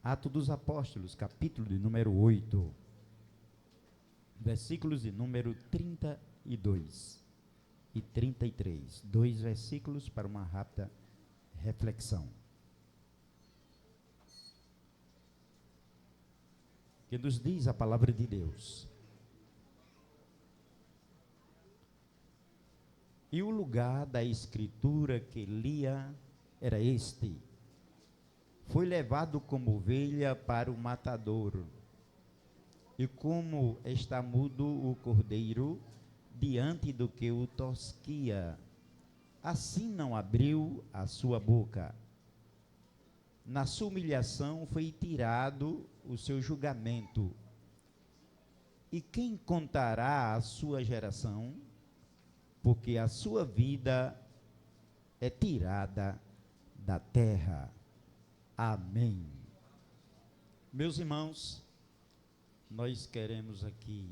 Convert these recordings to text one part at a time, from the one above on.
Atos dos Apóstolos, capítulo de número 8, versículos de número 32 e 33. 2 versículos para uma rápida reflexão. Que nos diz a palavra de Deus. E o lugar da escritura que lia era este: foi levado como ovelha para o matadouro, e como está mudo o cordeiro diante do que o tosquia, assim não abriu a sua boca. Na sua humilhação foi tirado o seu julgamento. E quem contará a sua geração? Porque a sua vida é tirada da terra. Amém. Meus irmãos, nós queremos aqui,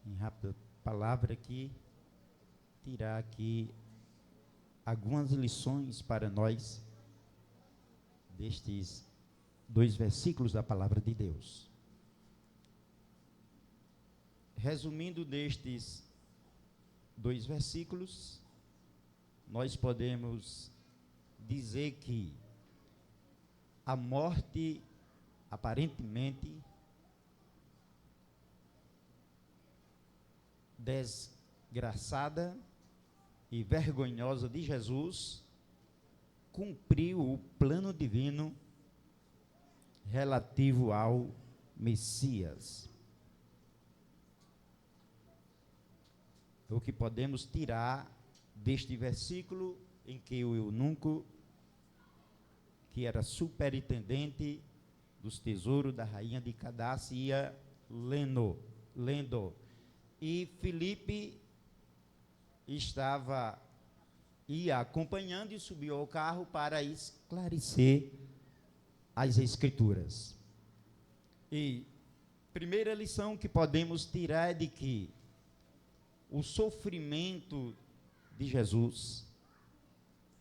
em rápida palavra aqui, tirar aqui algumas lições para nós destes 2 versículos da palavra de Deus. Resumindo destes 2 versículos, nós podemos dizer que a morte, aparentemente desgraçada e vergonhosa de Jesus, cumpriu o plano divino relativo ao Messias. O que podemos tirar deste versículo em que o eunuco, que era superintendente dos tesouros da rainha de Cadace, ia lendo, e Filipe ia acompanhando e subiu ao carro para esclarecer as escrituras. E primeira lição que podemos tirar é de que o sofrimento de Jesus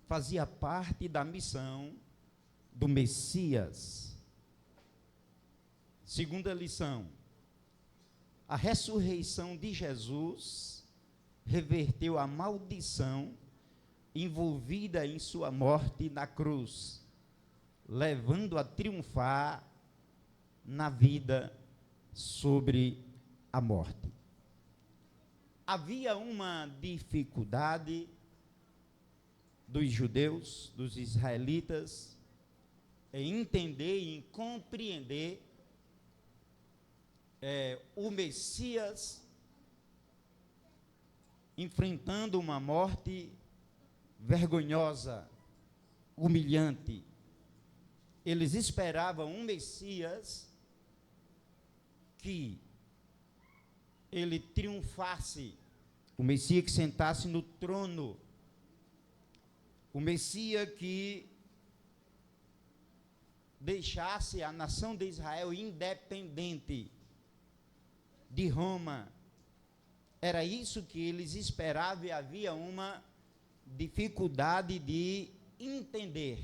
fazia parte da missão do Messias. Segunda lição: a ressurreição de Jesus reverteu a maldição envolvida em sua morte na cruz, levando a triunfar na vida sobre a morte. Havia uma dificuldade dos judeus, dos israelitas, em entender e em compreender o Messias enfrentando uma morte vergonhosa, humilhante. Eles esperavam um Messias que ele triunfasse, o Messias que sentasse no trono, o Messias que deixasse a nação de Israel independente de Roma. Era isso que eles esperavam e havia uma dificuldade de entender.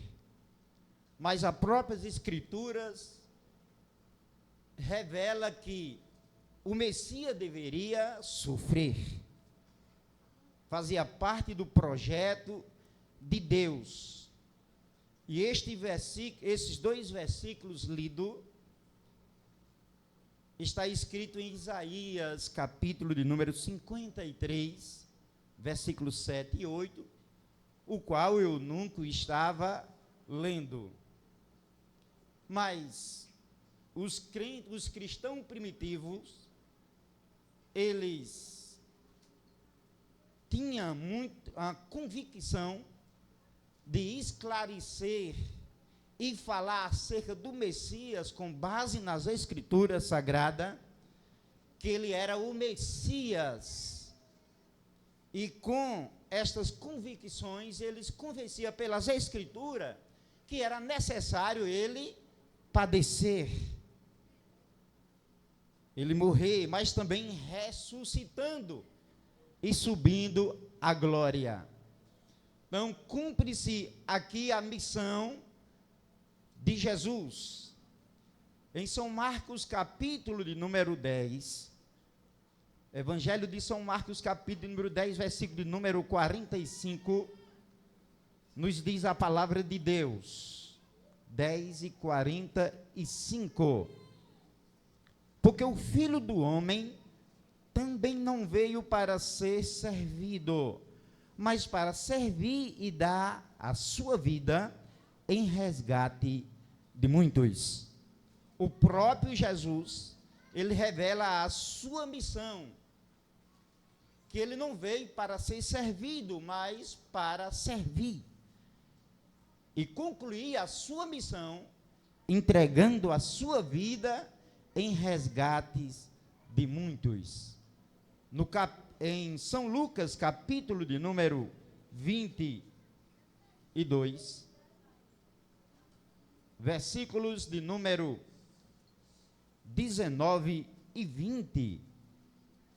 Mas as próprias Escrituras revela que o Messias deveria sofrer. Fazia parte do projeto de Deus. E esses 2 versículos lidos, está escrito em Isaías, capítulo de número 53, versículos 7 e 8, o qual eu nunca estava lendo. Mas os cristãos primitivos, eles tinham muito a convicção de esclarecer e falar acerca do Messias com base nas Escrituras Sagradas, que ele era o Messias. E com estas convicções, eles convenciam pelas Escrituras que era necessário ele padecer, ele morrer, mas também ressuscitando e subindo à glória. Então, cumpre-se aqui a missão de Jesus. Em São Marcos, capítulo de número 10, Evangelho de São Marcos, capítulo de número 10, versículo de número 45, nos diz a palavra de Deus, 10:45. Porque o Filho do Homem também não veio para ser servido, mas para servir e dar a sua vida em resgate de muitos. O próprio Jesus, ele revela a sua missão, que ele não veio para ser servido, mas para servir. E concluir a sua missão, entregando a sua vida em resgates de muitos. Em São Lucas, capítulo de número 22, versículos de número 19 e 20,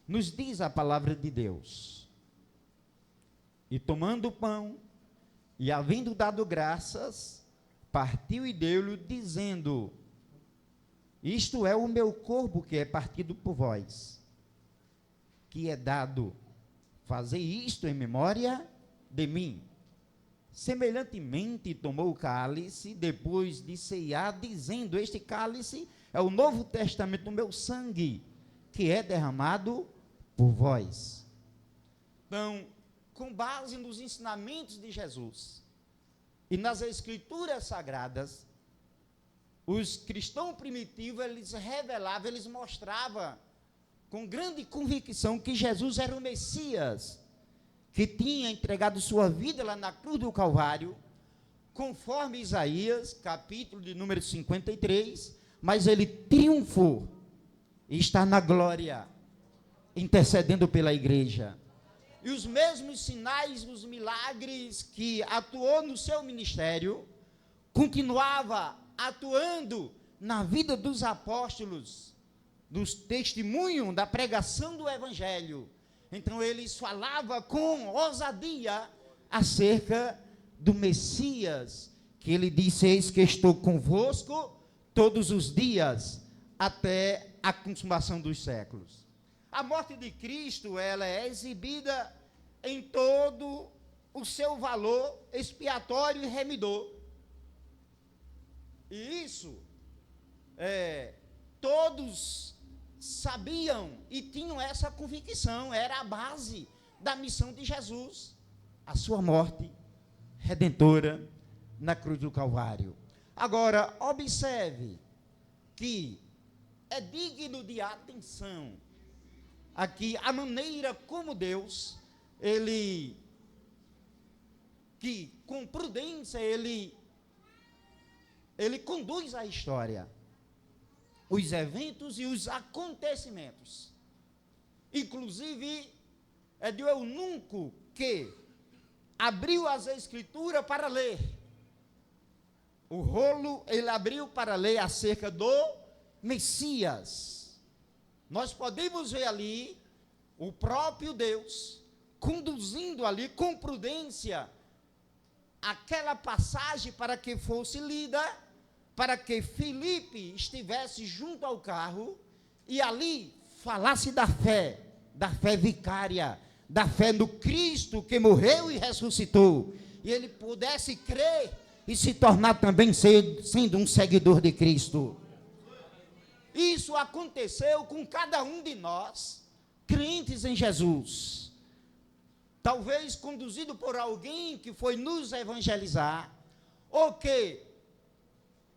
nos diz a palavra de Deus: e tomando o pão, e havendo dado graças, partiu e deu-lhe, dizendo: isto é o meu corpo que é partido por vós, que é dado, fazei isto em memória de mim. Semelhantemente tomou o cálice, depois de ceiar, dizendo: este cálice é o Novo Testamento do meu sangue, que é derramado por vós. Então, com base nos ensinamentos de Jesus e nas Escrituras Sagradas, os cristãos primitivos, eles revelavam, eles mostravam com grande convicção que Jesus era o Messias, que tinha entregado sua vida lá na cruz do Calvário, conforme Isaías, capítulo de número 53, mas ele triunfou e está na glória, intercedendo pela igreja. E os mesmos sinais, os milagres que atuou no seu ministério, continuava atuando na vida dos apóstolos, dos testemunhos da pregação do evangelho. Então eles falavam com ousadia acerca do Messias, que ele disse: eis que estou convosco todos os dias, até a consumação dos séculos. A morte de Cristo, ela é exibida em todo o seu valor expiatório e remidor. E isso, todos sabiam e tinham essa convicção, era a base da missão de Jesus, a sua morte redentora na cruz do Calvário. Agora, observe que é digno de atenção aqui a maneira como Deus, que com prudência, ele conduz a história, os eventos e os acontecimentos. Inclusive, é de eunuco que abriu as Escrituras para ler. O rolo ele abriu para ler acerca do Messias. Nós podemos ver ali o próprio Deus conduzindo ali com prudência aquela passagem para que fosse lida, para que Filipe estivesse junto ao carro e ali falasse da fé vicária, da fé no Cristo que morreu e ressuscitou, e ele pudesse crer e se tornar também sendo um seguidor de Cristo. Isso aconteceu com cada um de nós, crentes em Jesus, talvez conduzido por alguém que foi nos evangelizar, ou que,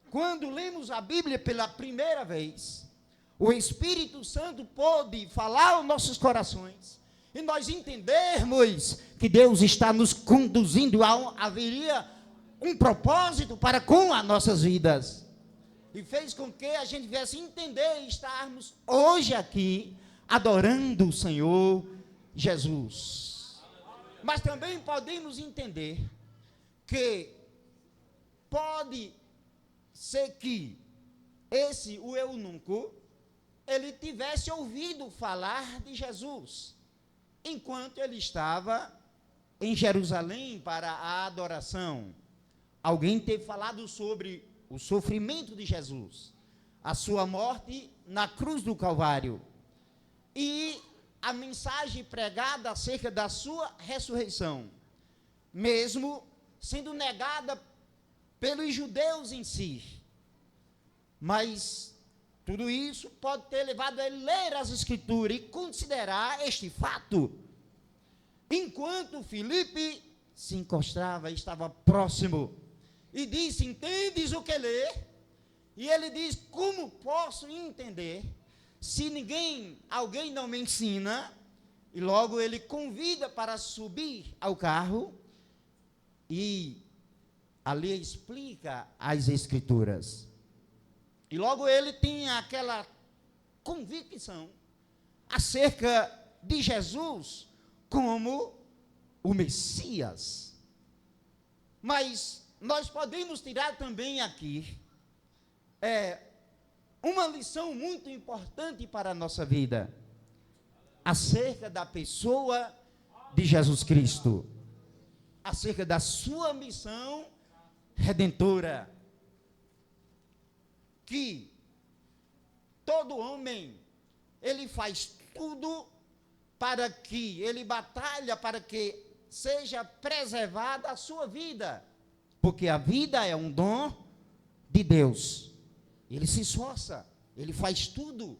quando lemos a Bíblia pela primeira vez, o Espírito Santo pôde falar aos nossos corações, e nós entendermos que Deus está nos conduzindo, haveria um propósito para com as nossas vidas, e fez com que a gente viesse entender e estarmos hoje aqui, adorando o Senhor Jesus. Mas também podemos entender que pode ser que o eunuco, ele tivesse ouvido falar de Jesus, enquanto ele estava em Jerusalém para a adoração. Alguém ter falado sobre o sofrimento de Jesus, a sua morte na cruz do Calvário e a mensagem pregada acerca da sua ressurreição, mesmo sendo negada pelos judeus em si. Mas tudo isso pode ter levado a ele ler as Escrituras e considerar este fato. Enquanto Filipe se encostava, estava próximo, e disse: entendes o que lê? E ele diz: como posso entender se alguém não me ensina? E logo ele convida para subir ao carro e ali explica as Escrituras. E logo ele tinha aquela convicção acerca de Jesus como o Messias. Mas nós podemos tirar também aqui uma lição muito importante para a nossa vida, acerca da pessoa de Jesus Cristo, acerca da sua missão redentora, que todo homem, ele faz tudo para que, ele batalha para que seja preservada a sua vida, porque a vida é um dom de Deus. Ele se esforça, ele faz tudo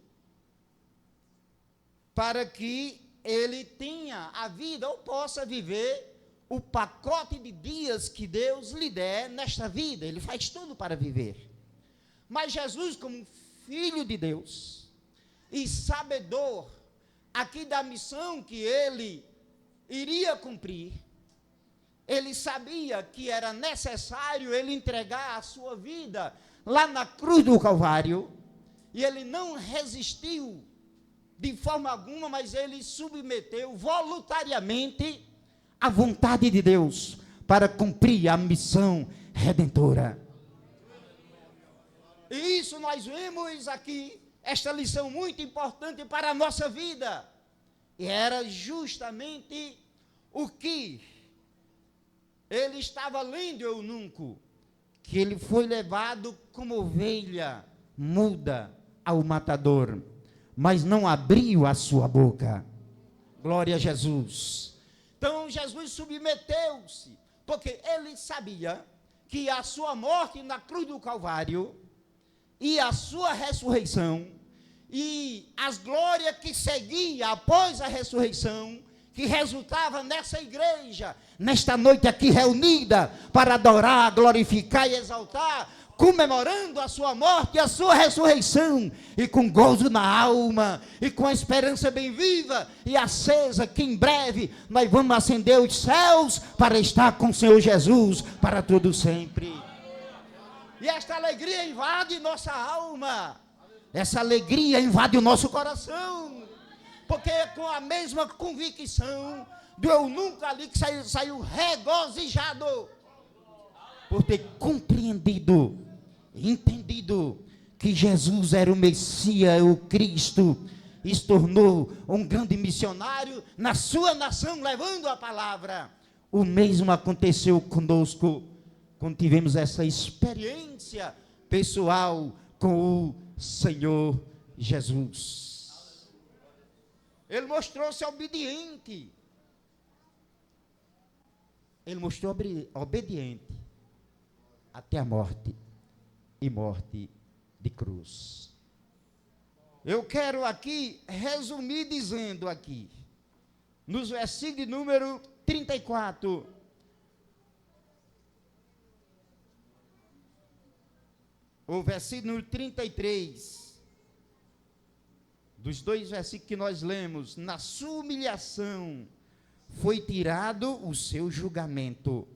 para que ele tenha a vida ou possa viver o pacote de dias que Deus lhe der nesta vida. Ele faz tudo para viver. Mas Jesus, como Filho de Deus e sabedor aqui da missão que ele iria cumprir, ele sabia que era necessário ele entregar a sua vida lá na cruz do Calvário, e ele não resistiu de forma alguma, mas ele submeteu voluntariamente à vontade de Deus para cumprir a missão redentora. E isso nós vemos aqui, esta lição muito importante para a nossa vida. E era justamente o que ele estava lendo, eunuco, que ele foi levado como ovelha muda ao matador, mas não abriu a sua boca. Glória a Jesus. Então Jesus submeteu-se, porque ele sabia que a sua morte na cruz do Calvário e a sua ressurreição e as glórias que seguiam após a ressurreição, que resultava nessa igreja, nesta noite aqui reunida, para adorar, glorificar e exaltar, comemorando a sua morte e a sua ressurreição, e com gozo na alma, e com a esperança bem viva e acesa, que em breve nós vamos acender os céus, para estar com o Senhor Jesus, para todo sempre. E esta alegria invade nossa alma, essa alegria invade o nosso coração, porque é com a mesma convicção do eunuco ali que saiu regozijado, por ter compreendido, entendido que Jesus era o Messias, o Cristo, e se tornou um grande missionário na sua nação, levando a palavra. O mesmo aconteceu conosco, quando tivemos essa experiência pessoal com o Senhor Jesus. Ele mostrou-se obediente. Ele mostrou obediente até a morte, e morte de cruz. Eu quero aqui resumir dizendo aqui, nos versículos de número 34, o versículo número 33, dos dois versículos que nós lemos: na sua humilhação foi tirado o seu julgamento.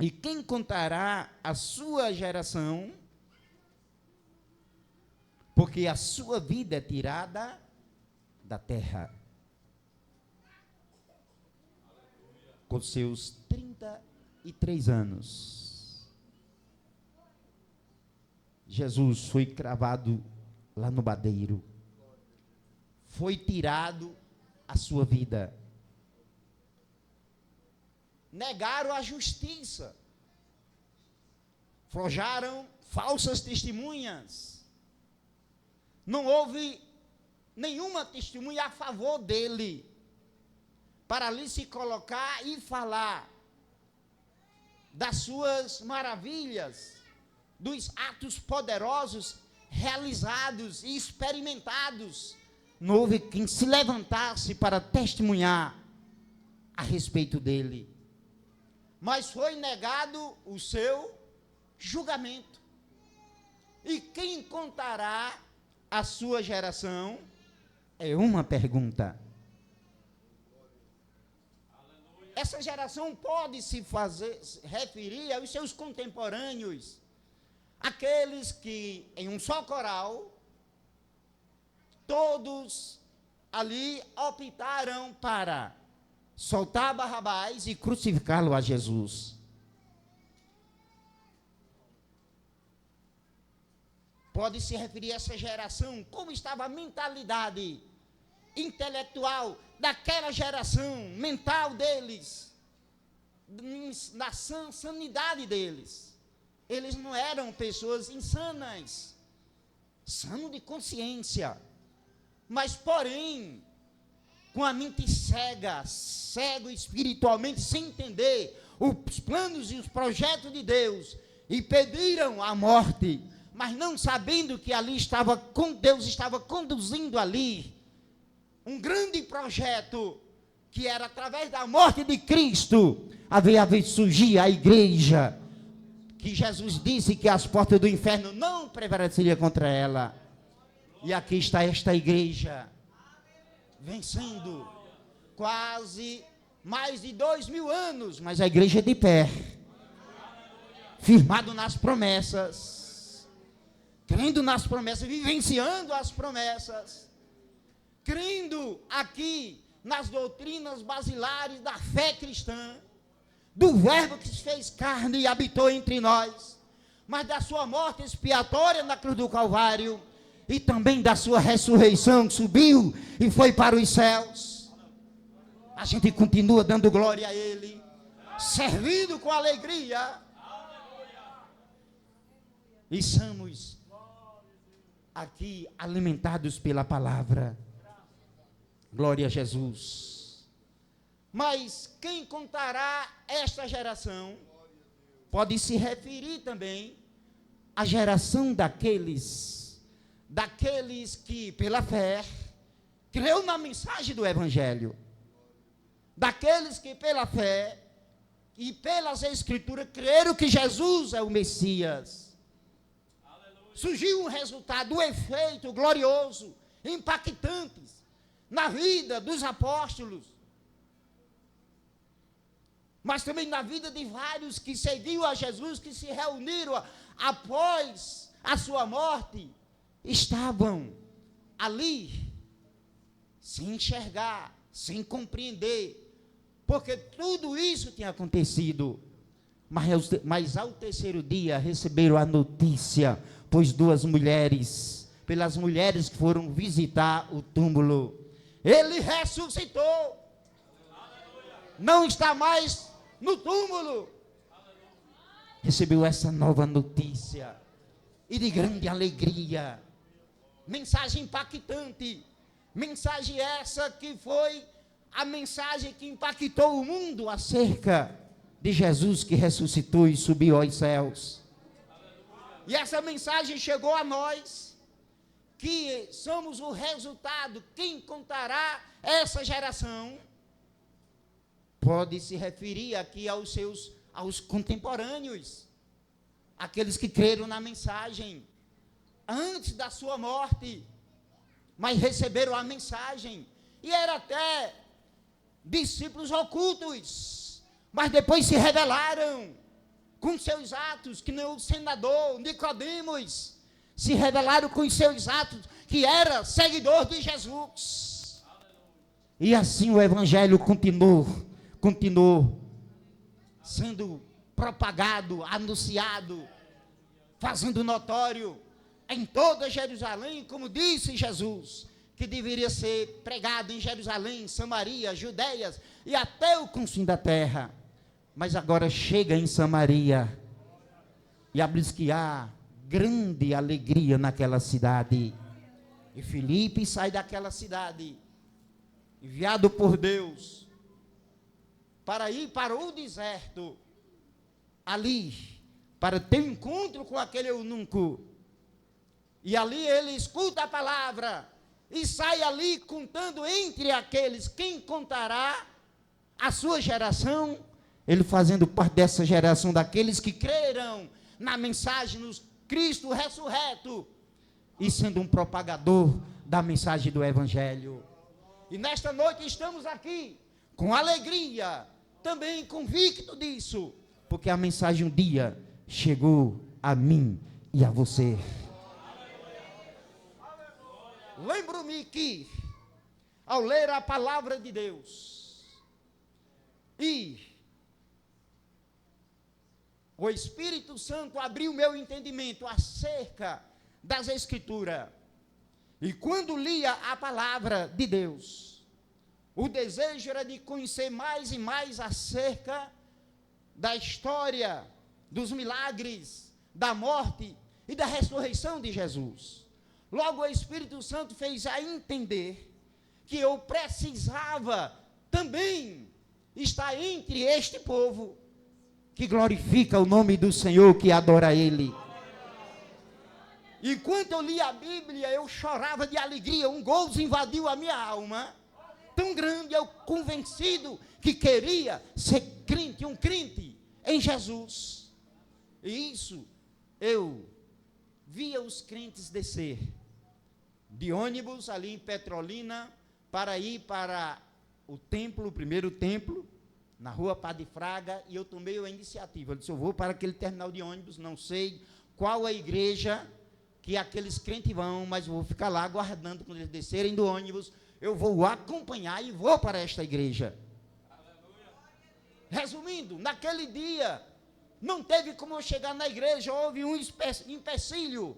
E quem contará a sua geração? Porque a sua vida é tirada da terra. Com seus 33 anos, Jesus foi cravado lá no madeiro. Foi tirado a sua vida. Negaram a justiça. forjaram falsas testemunhas. Não houve nenhuma testemunha a favor dele, para ali se colocar e falar das suas maravilhas, dos atos poderosos realizados e experimentados. Não houve quem se levantasse para testemunhar a respeito dele. Mas foi negado o seu julgamento. E quem contará a sua geração? É uma pergunta. Essa geração pode se referir aos seus contemporâneos, aqueles que em um só coral, todos ali optaram para soltar Barrabás e crucificá-lo a Jesus. Pode se referir a essa geração, como estava a mentalidade intelectual daquela geração, mental deles, na sanidade deles. Eles não eram pessoas insanas, sano de consciência, mas porém, com a mente cego espiritualmente, sem entender os planos e os projetos de Deus, e pediram a morte, mas não sabendo que ali Deus estava conduzindo ali um grande projeto, que era através da morte de Cristo, havia de surgir a igreja, que Jesus disse que as portas do inferno não prevaleceriam contra ela. E aqui está esta igreja, vencendo quase mais de 2000 anos, mas a igreja é de pé, firmado nas promessas, crendo nas promessas, vivenciando as promessas, crendo aqui nas doutrinas basilares da fé cristã, do verbo que se fez carne e habitou entre nós, mas da sua morte expiatória na cruz do Calvário, e também da sua ressurreição, que subiu e foi para os céus. A gente continua dando glória a Ele, servindo com alegria, e somos aqui alimentados pela palavra. Glória a Jesus. Mas quem contará esta geração? Pode se referir também à geração daqueles que pela fé creu na mensagem do Evangelho, daqueles que pela fé e pelas Escrituras creram que Jesus é o Messias. Aleluia. Surgiu um resultado, um efeito glorioso, impactante na vida dos apóstolos, mas também na vida de vários que seguiam a Jesus, que se reuniram após a sua morte, estavam ali, sem enxergar, sem compreender, porque tudo isso tinha acontecido, mas ao terceiro dia receberam a notícia, pois pelas mulheres que foram visitar o túmulo, Ele ressuscitou, não está mais no túmulo. Recebeu essa nova notícia, e de grande alegria, mensagem impactante, mensagem essa que foi a mensagem que impactou o mundo acerca de Jesus que ressuscitou e subiu aos céus. E essa mensagem chegou a nós, que somos o resultado. Quem contará essa geração? Pode se referir aqui aos contemporâneos, aqueles que creram na mensagem antes da sua morte, mas receberam a mensagem, e eram até discípulos ocultos, mas depois se revelaram com seus atos, que nem o senador Nicodemos se revelaram com os seus atos, que era seguidor de Jesus. E assim o Evangelho continuou sendo propagado, anunciado, fazendo notório em toda Jerusalém, como disse Jesus, que deveria ser pregado em Jerusalém, Samaria, Judéias e até o confim da terra. Mas agora chega em Samaria, E a Bíblia diz que há grande alegria naquela cidade. E Filipe sai daquela cidade, enviado por Deus, para ir para o deserto, ali, para ter um encontro com aquele eunuco. E ali ele escuta a palavra, e sai ali contando entre aqueles, quem contará a sua geração, ele fazendo parte dessa geração daqueles que crerão na mensagem no Cristo ressurreto, e sendo um propagador da mensagem do Evangelho. E nesta noite estamos aqui, com alegria, também convicto disso, porque a mensagem um dia chegou a mim e a você. Lembro-me que, ao ler a palavra de Deus, e o Espírito Santo abriu meu entendimento acerca das Escrituras, e quando lia a palavra de Deus, o desejo era de conhecer mais e mais acerca da história, dos milagres, da morte e da ressurreição de Jesus. Logo o Espírito Santo fez a entender que eu precisava também estar entre este povo que glorifica o nome do Senhor, que adora Ele. Enquanto eu lia a Bíblia, eu chorava de alegria, um gozo invadiu a minha alma, tão grande, eu convencido que queria ser crente, um crente em Jesus. E isso, eu via os crentes descer de ônibus ali em Petrolina, para ir para o templo, o primeiro templo, na rua Padre Fraga, e eu tomei a iniciativa. Eu disse, eu vou para aquele terminal de ônibus, não sei qual a igreja que aqueles crentes vão, mas eu vou ficar lá aguardando quando eles descerem do ônibus, eu vou acompanhar e vou para esta igreja. Resumindo, naquele dia, não teve como eu chegar na igreja, houve um empecilho,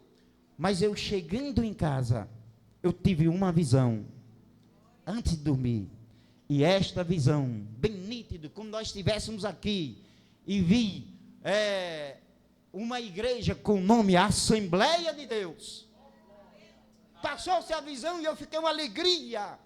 mas eu chegando em casa, eu tive uma visão, antes de dormir, e esta visão, bem nítido, como nós estivéssemos aqui, e vi uma igreja com o nome Assembleia de Deus. Passou-se a visão e eu fiquei uma alegria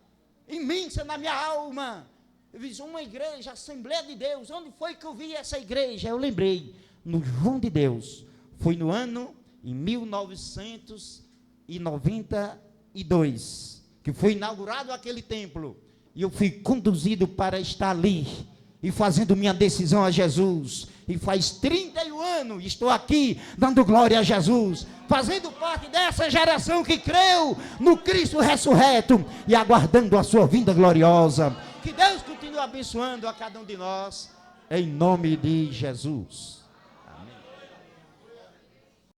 imensa na minha alma. Eu vi uma igreja, Assembleia de Deus. Onde foi que eu vi essa igreja? Eu lembrei, no João de Deus. Foi no ano, em 1992, que foi inaugurado aquele templo. E eu fui conduzido para estar ali, e fazendo minha decisão a Jesus, e faz 31 anos, estou aqui, dando glória a Jesus, fazendo parte dessa geração que creu no Cristo ressurreto, e aguardando a sua vinda gloriosa. Que Deus continue abençoando a cada um de nós, em nome de Jesus.